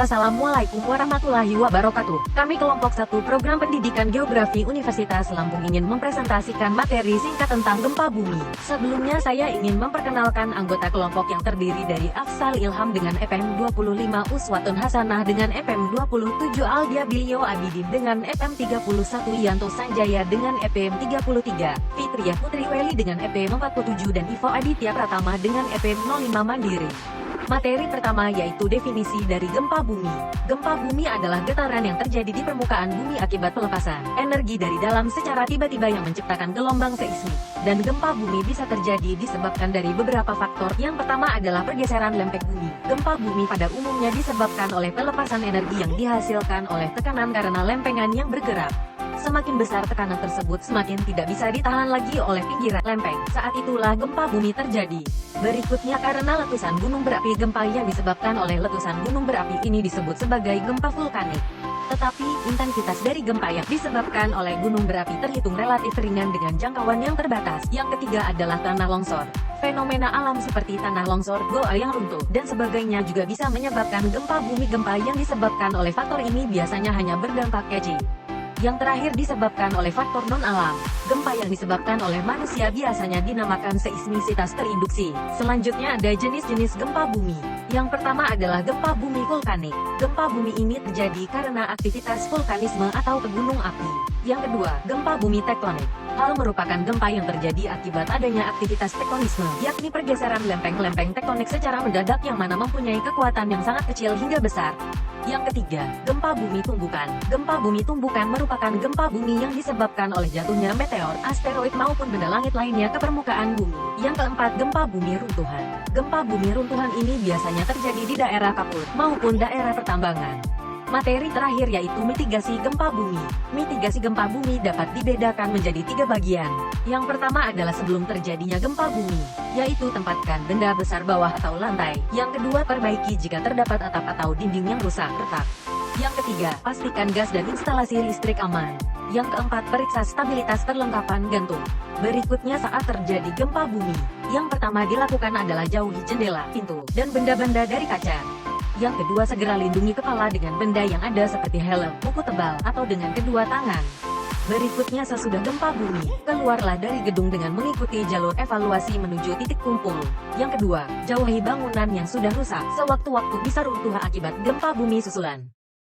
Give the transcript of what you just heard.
Assalamualaikum warahmatullahi wabarakatuh. Kami kelompok 1 Program Pendidikan Geografi Universitas Lampung ingin mempresentasikan materi singkat tentang gempa bumi. Sebelumnya saya ingin memperkenalkan anggota kelompok yang terdiri dari Afsal Ilham dengan FM 25, Uswatun Hasanah dengan FM 27, Aldiabilio Abidin dengan FM 31, Yanto Sanjaya dengan FM 33, Fitriah Putri Weli dengan FM 47 dan Ivo Aditya Pratama dengan FM 05 Mandiri. Materi pertama yaitu definisi dari gempa bumi. Gempa bumi adalah getaran yang terjadi di permukaan bumi akibat pelepasan energi dari dalam secara tiba-tiba yang menciptakan gelombang seismik. Dan gempa bumi bisa terjadi disebabkan dari beberapa faktor. Yang pertama adalah pergeseran lempeng bumi. Gempa bumi pada umumnya disebabkan oleh pelepasan energi yang dihasilkan oleh tekanan karena lempengan yang bergerak. Semakin besar tekanan tersebut, semakin tidak bisa ditahan lagi oleh pinggiran lempeng. Saat itulah gempa bumi terjadi. Berikutnya, karena letusan gunung berapi, gempa yang disebabkan oleh letusan gunung berapi ini disebut sebagai gempa vulkanik. Tetapi, intensitas dari gempa yang disebabkan oleh gunung berapi terhitung relatif ringan dengan jangkauan yang terbatas. Yang ketiga adalah tanah longsor. Fenomena alam seperti tanah longsor, goa yang runtuh, dan sebagainya juga bisa menyebabkan gempa bumi. Gempa yang disebabkan oleh faktor ini biasanya hanya berdampak kecil. Yang terakhir disebabkan oleh faktor non-alam. Gempa yang disebabkan oleh manusia biasanya dinamakan seismisitas terinduksi. Selanjutnya ada jenis-jenis gempa bumi. Yang pertama adalah gempa bumi vulkanik. Gempa bumi ini terjadi karena aktivitas vulkanisme atau gunung api. Yang kedua, gempa bumi tektonik. Hal merupakan gempa yang terjadi akibat adanya aktivitas tektonisme, yakni pergeseran lempeng-lempeng tektonik secara mendadak yang mana mempunyai kekuatan yang sangat kecil hingga besar. Yang ketiga, gempa bumi tumbukan. Gempa bumi tumbukan merupakan gempa bumi yang disebabkan oleh jatuhnya meteor, asteroid maupun benda langit lainnya ke permukaan bumi. Yang keempat, gempa bumi runtuhan. Gempa bumi runtuhan ini biasanya terjadi di daerah kapur maupun daerah pertambangan. Materi terakhir yaitu mitigasi gempa bumi. Mitigasi gempa bumi dapat dibedakan menjadi 3 bagian. Yang pertama adalah sebelum terjadinya gempa bumi, yaitu tempatkan benda besar bawah atau lantai. Yang kedua, perbaiki jika terdapat atap atau dinding yang rusak, retak. Yang ketiga, pastikan gas dan instalasi listrik aman. Yang keempat, periksa stabilitas perlengkapan gantung. Berikutnya, saat terjadi gempa bumi, yang pertama dilakukan adalah jauhi jendela, pintu, dan benda-benda dari kaca. Yang kedua, segera lindungi kepala dengan benda yang ada seperti helm, buku tebal, atau dengan kedua tangan. Berikutnya, sesudah gempa bumi, keluarlah dari gedung dengan mengikuti jalur evaluasi menuju titik kumpul. Yang kedua, jauhi bangunan yang sudah rusak, sewaktu-waktu bisa runtuh akibat gempa bumi susulan.